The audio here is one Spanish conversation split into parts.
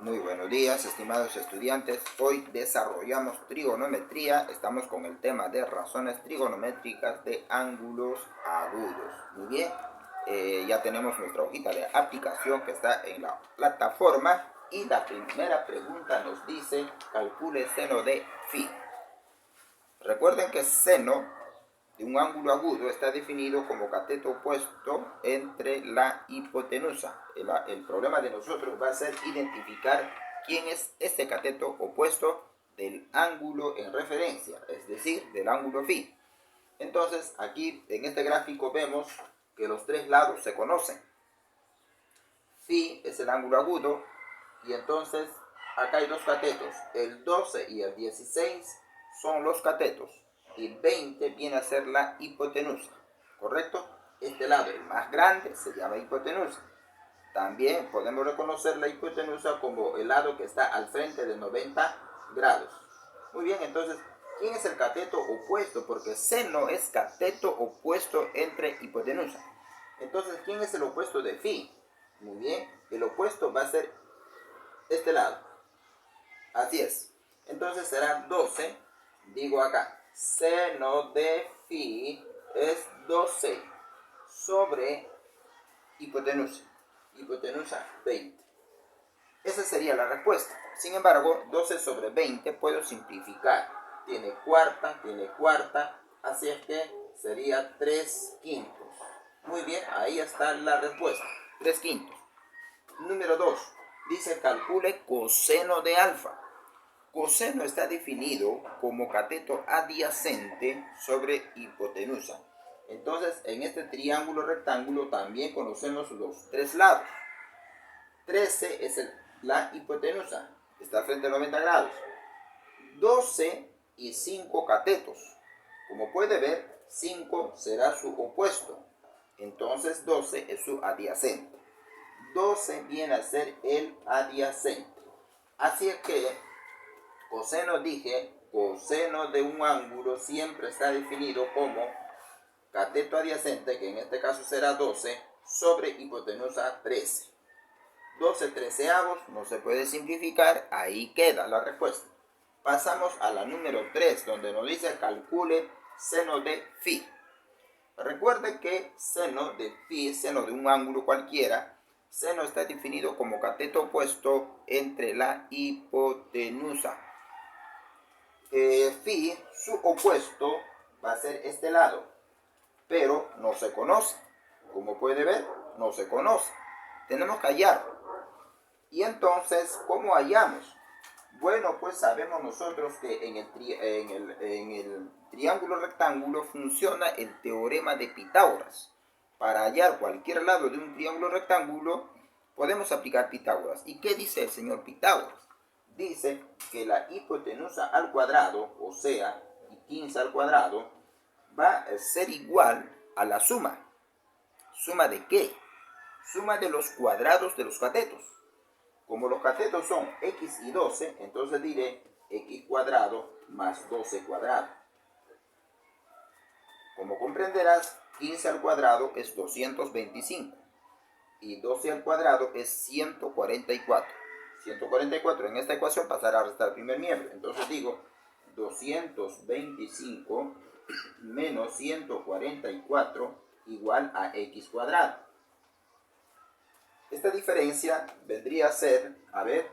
Muy buenos días, estimados estudiantes. Hoy desarrollamos trigonometría. Estamos con el tema de razones trigonométricas de ángulos agudos. Muy bien, ya tenemos nuestra hojita de aplicación que está en la plataforma. Y la primera pregunta nos dice, calcule seno de phi. Recuerden que seno de un ángulo agudo está definido como cateto opuesto entre la hipotenusa. El problema de nosotros va a ser identificar quién es este cateto opuesto del ángulo en referencia, es decir, del ángulo phi. Entonces, aquí en este gráfico vemos que los tres lados se conocen. Phi es el ángulo agudo y entonces acá hay dos catetos, el 12 y el 16 son los catetos. Y 20 viene a ser la hipotenusa, ¿correcto? Este lado, el más grande, se llama hipotenusa. También podemos reconocer la hipotenusa como el lado que está al frente de 90 grados. Muy bien, entonces, ¿quién es el cateto opuesto? Porque seno es cateto opuesto entre hipotenusa. Entonces, ¿quién es el opuesto de phi? Muy bien, el opuesto va a ser este lado. Así es. Entonces será 12, digo acá. Seno de phi es 12 sobre hipotenusa. Hipotenusa 20. Esa sería la respuesta. Sin embargo, 12 sobre 20 puedo simplificar. Tiene cuarta, así es que sería 3 quintos. Muy bien, ahí está la respuesta. 3 quintos. Número 2. Dice calcule coseno de alfa. Coseno está definido como cateto adyacente sobre hipotenusa. Entonces, en este triángulo rectángulo también conocemos los tres lados. 13 es la hipotenusa, está frente a 90 grados. 12 y 5 catetos. Como puede ver, 5 será su opuesto. Entonces, 12 es su adyacente. 12 viene a ser el adyacente. Así es que coseno de un ángulo siempre está definido como cateto adyacente, que en este caso será 12, sobre hipotenusa 13. 12 treceavos no se puede simplificar, ahí queda la respuesta. Pasamos a la número 3, donde nos dice calcule seno de phi. Recuerde que seno de phi, seno de un ángulo cualquiera, seno está definido como cateto opuesto entre la hipotenusa. Phi, su opuesto va a ser este lado, pero no se conoce. Como puede ver, no se conoce. Tenemos que hallarlo. Y entonces, ¿cómo hallamos? Bueno, pues sabemos nosotros que en el triángulo rectángulo funciona el teorema de Pitágoras. Para hallar cualquier lado de un triángulo rectángulo, podemos aplicar Pitágoras. ¿Y qué dice el señor Pitágoras? Dice que la hipotenusa al cuadrado, o sea, 15 al cuadrado, va a ser igual a la suma. ¿Suma de qué? Suma de los cuadrados de los catetos. Como los catetos son x y 12, entonces diré x cuadrado más 12 cuadrado. Como comprenderás, 15 al cuadrado es 225 y 12 al cuadrado es 144. 144 en esta ecuación pasará a restar el primer miembro. Entonces digo 225 menos 144 igual a x cuadrado. Esta diferencia vendría a ser, a ver,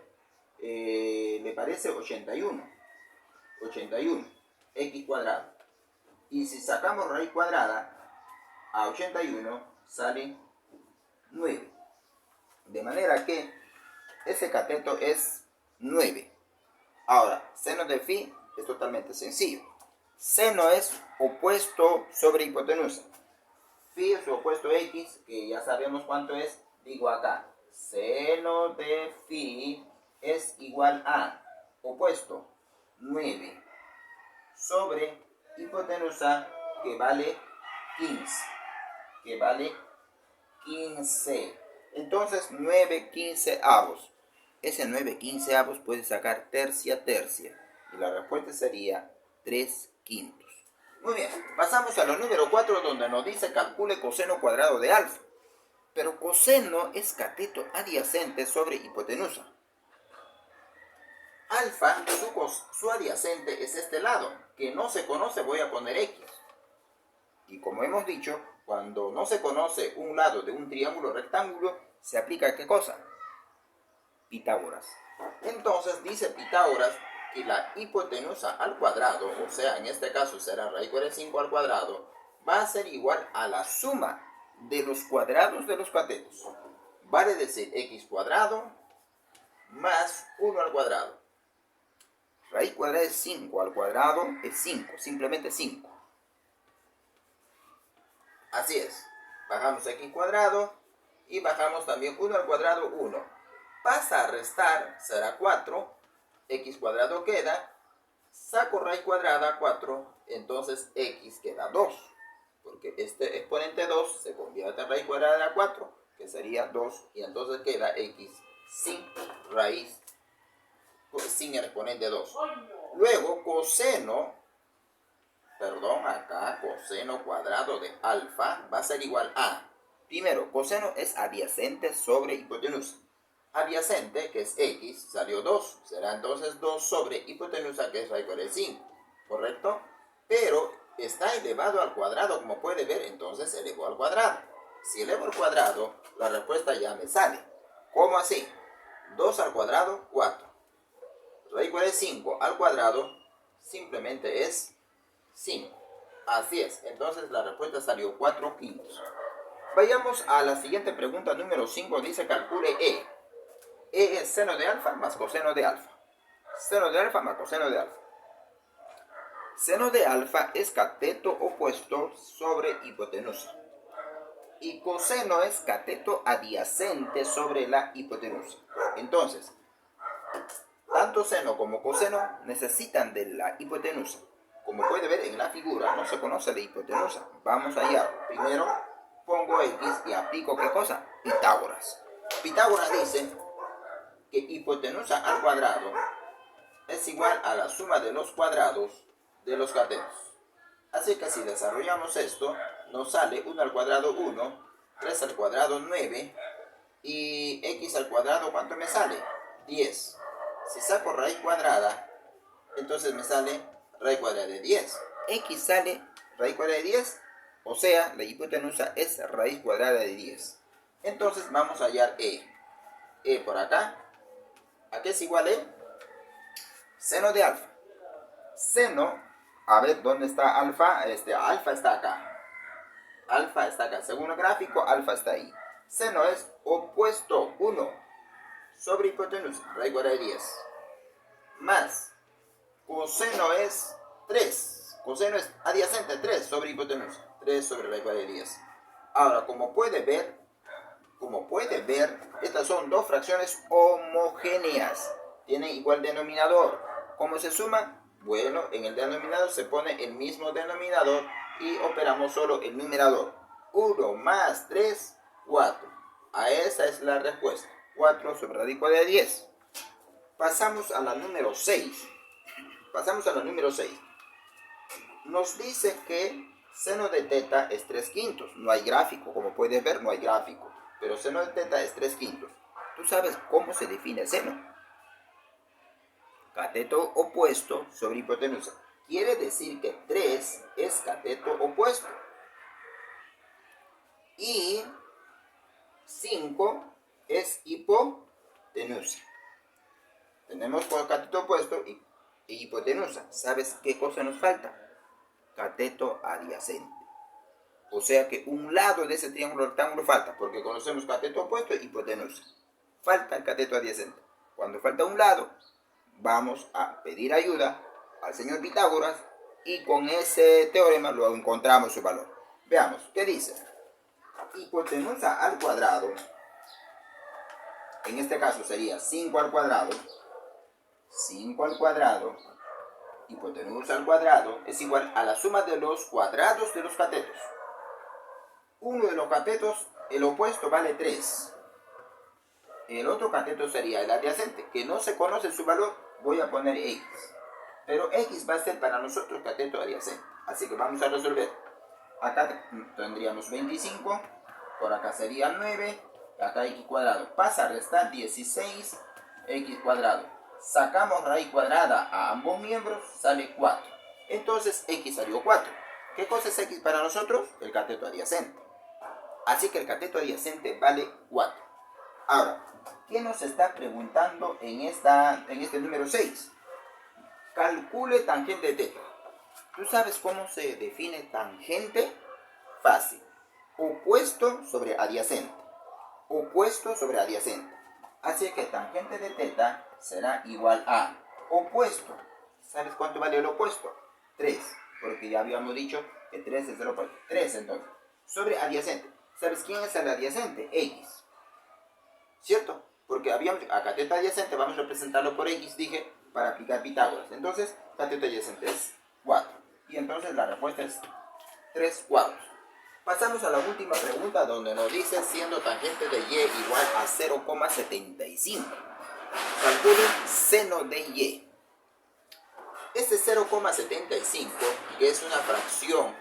me parece 81. 81, x cuadrado. Y si sacamos raíz cuadrada, a 81 sale 9. De manera que ese cateto es 9. Ahora, seno de phi es totalmente sencillo. Seno es opuesto sobre hipotenusa. Phi es su opuesto x, que ya sabemos cuánto es. Digo acá, seno de phi es igual a opuesto 9 sobre hipotenusa, que vale 15. Entonces 9 quinceavos. Ese 9 quinceavos puede sacar tercia. Y la respuesta sería 3 quintos. Muy bien, pasamos a la número 4, donde nos dice calcule coseno cuadrado de alfa. Pero coseno es cateto adyacente sobre hipotenusa. Alfa, su adyacente es este lado, que no se conoce, voy a poner X. Y como hemos dicho, cuando no se conoce un lado de un triángulo rectángulo, se aplica ¿qué cosa? Pitágoras. Entonces dice Pitágoras que la hipotenusa al cuadrado, o sea, en este caso será raíz cuadrada de 5 al cuadrado, va a ser igual a la suma de los cuadrados de los catetos. Vale decir x cuadrado más 1 al cuadrado. Raíz cuadrada de 5 al cuadrado es 5, simplemente 5. Así es. Bajamos x cuadrado y bajamos también 1 al cuadrado 1. Pasa a restar, será 4. X cuadrado queda. Saco raíz cuadrada 4, entonces x queda 2. Porque este exponente 2 se convierte en raíz cuadrada de 4, que sería 2. Y entonces queda x sin raíz, sin el exponente 2. Luego coseno cuadrado de alfa va a ser igual a, primero, coseno es adyacente sobre hipotenusa. Adyacente, que es x, salió 2, será entonces 2 sobre hipotenusa, que es raíz cuadrada de 5, ¿correcto? Pero está elevado al cuadrado, como puede ver, entonces elevó al cuadrado. Si elevo al cuadrado, la respuesta ya me sale. ¿Cómo así? 2 al cuadrado, 4. Raíz cuadrada de 5 al cuadrado simplemente es 5. Así es, entonces la respuesta salió 4/5. Vayamos a la siguiente pregunta, número 5, dice calcule E. E es seno de alfa más coseno de alfa. Seno de alfa más coseno de alfa. Seno de alfa es cateto opuesto sobre hipotenusa. Y coseno es cateto adyacente sobre la hipotenusa. Entonces, tanto seno como coseno necesitan de la hipotenusa. Como puede ver en la figura, no se conoce de hipotenusa. Vamos allá. Primero pongo X y aplico ¿qué cosa? Pitágoras. Pitágoras dice que hipotenusa al cuadrado es igual a la suma de los cuadrados de los catetos. Así que si desarrollamos esto, nos sale 1 al cuadrado 1, 3 al cuadrado 9 y x al cuadrado, ¿cuánto me sale? 10. Si saco raíz cuadrada, entonces me sale raíz cuadrada de 10. X sale raíz cuadrada de 10, o sea, la hipotenusa es raíz cuadrada de 10. Entonces vamos a hallar E. E por acá. ¿A qué es igual E? Seno de alfa. Seno, a ver, ¿dónde está alfa? Alfa está acá. Alfa está acá. Según el gráfico, alfa está ahí. Seno es opuesto 1 sobre hipotenusa, raíz cuadrada de 10. Más coseno es 3. Coseno es adyacente 3 sobre hipotenusa. 3 sobre raíz cuadrada de 10. Ahora, como puede ver, estas son dos fracciones homogéneas. Tienen igual denominador. ¿Cómo se suma? Bueno, en el denominador se pone el mismo denominador y operamos solo el numerador. 1 más 3, 4. A esa es la respuesta. 4 sobre raíz cuadrada de 10. Pasamos a la número 6. Nos dice que seno de teta es 3/5. No hay gráfico, como puedes ver, no hay gráfico. Pero seno de teta es 3/5. ¿Tú sabes cómo se define el seno? Cateto opuesto sobre hipotenusa. Quiere decir que 3 es cateto opuesto. Y 5 es hipotenusa. Tenemos por cateto opuesto y hipotenusa. ¿Sabes qué cosa nos falta? Cateto adyacente. O sea que un lado de ese triángulo rectángulo falta, porque conocemos cateto opuesto y hipotenusa. Falta el cateto adyacente. Cuando falta un lado, vamos a pedir ayuda al señor Pitágoras y con ese teorema lo encontramos su valor. Veamos, ¿qué dice? Hipotenusa al cuadrado, en este caso sería 5 al cuadrado, hipotenusa al cuadrado es igual a la suma de los cuadrados de los catetos. Uno de los catetos, el opuesto, vale 3. El otro cateto sería el adyacente, que no se conoce su valor, voy a poner x. Pero x va a ser para nosotros cateto adyacente. Así que vamos a resolver. Acá tendríamos 25, por acá sería 9, acá x cuadrado. Pasa a restar 16 x cuadrado. sacamos raíz cuadrada a ambos miembros, sale 4. Entonces x salió 4. ¿Qué cosa es x para nosotros? El cateto adyacente. Así que el cateto adyacente vale 4. Ahora, ¿qué nos está preguntando en este número 6? Calcule tangente de θ. ¿Tú sabes cómo se define tangente? Fácil. Opuesto sobre adyacente. Opuesto sobre adyacente. Así que tangente de θ será igual a opuesto. ¿Sabes cuánto vale el opuesto? 3. Porque ya habíamos dicho que 3 es 0 por 3 entonces. Sobre adyacente. ¿Sabes quién es el adyacente? X. ¿Cierto? Porque habíamos a cateto adyacente, vamos a representarlo por X, dije, para aplicar Pitágoras. Entonces, cateto adyacente es 4. Y entonces la respuesta es 3 cuartos. Pasamos a la última pregunta donde nos dice siendo tangente de y igual a 0,75. Calcule seno de y. Este 0,75, que es una fracción,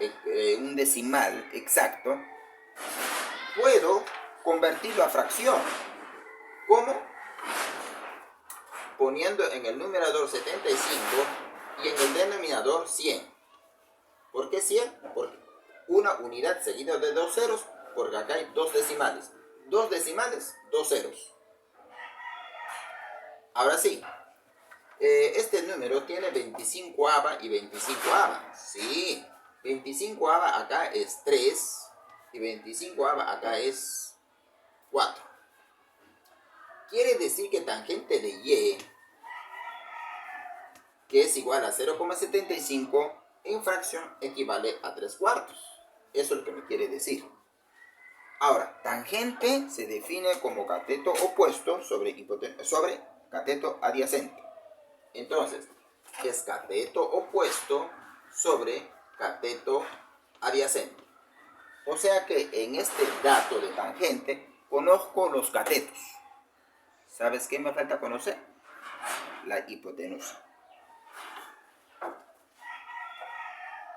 un decimal exacto, puedo convertirlo a fracción. ¿Cómo? Poniendo en el numerador 75 y en el denominador 100. ¿Por qué 100? Porque una unidad seguida de 2 ceros, porque acá hay 2 decimales. 2 decimales, 2 ceros. Ahora sí, este número tiene 25ava y 25ava. Sí, 25ava acá es 3 y 25ava acá es 4. Quiere decir que tangente de y, que es igual a 0,75, en fracción equivale a 3 cuartos. Eso es lo que me quiere decir. Ahora, tangente se define como cateto opuesto sobre cateto adyacente. Entonces, es cateto opuesto sobre cateto adyacente. O sea que en este dato de tangente conozco los catetos. ¿Sabes qué me falta conocer? La hipotenusa.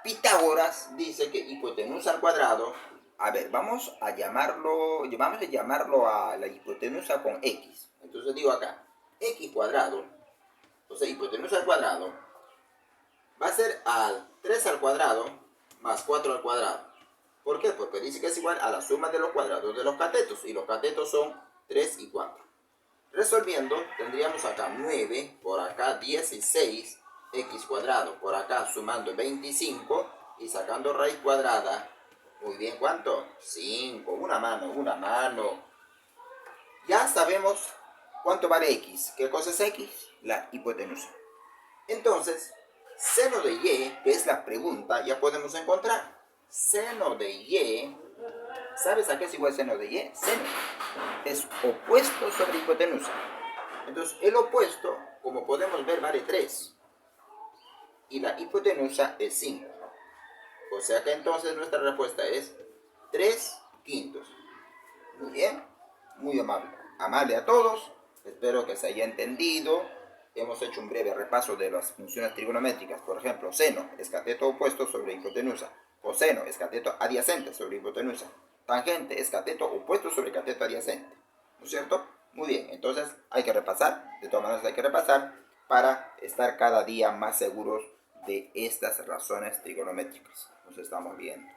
Pitágoras dice que hipotenusa al cuadrado, a ver, vamos a llamarlo a la hipotenusa con x. Entonces digo acá, x cuadrado, o sea, hipotenusa al cuadrado, va a ser al 3 al cuadrado más 4 al cuadrado. ¿Por qué? Porque dice que es igual a la suma de los cuadrados de los catetos, y los catetos son 3 y 4. Resolviendo, tendríamos acá 9, por acá 16, x cuadrado, por acá sumando 25 y sacando raíz cuadrada. Muy bien, ¿cuánto? 5, una mano. Ya sabemos cuánto vale x. ¿Qué cosa es x? La hipotenusa. Entonces, seno de y, que es la pregunta, ya podemos encontrar. Seno de y, ¿sabes a qué es igual seno de y? Seno es opuesto sobre hipotenusa. Entonces, el opuesto, como podemos ver, vale 3. Y la hipotenusa es 5. O sea que entonces nuestra respuesta es 3 quintos. Muy bien, muy amable. Amable a todos. Espero que se haya entendido. Hemos hecho un breve repaso de las funciones trigonométricas. Por ejemplo, seno es cateto opuesto sobre hipotenusa. Coseno es cateto adyacente sobre hipotenusa. Tangente es cateto opuesto sobre cateto adyacente. ¿No es cierto? Muy bien, entonces hay que repasar. De todas maneras hay que repasar para estar cada día más seguros de estas razones trigonométricas. Nos estamos viendo.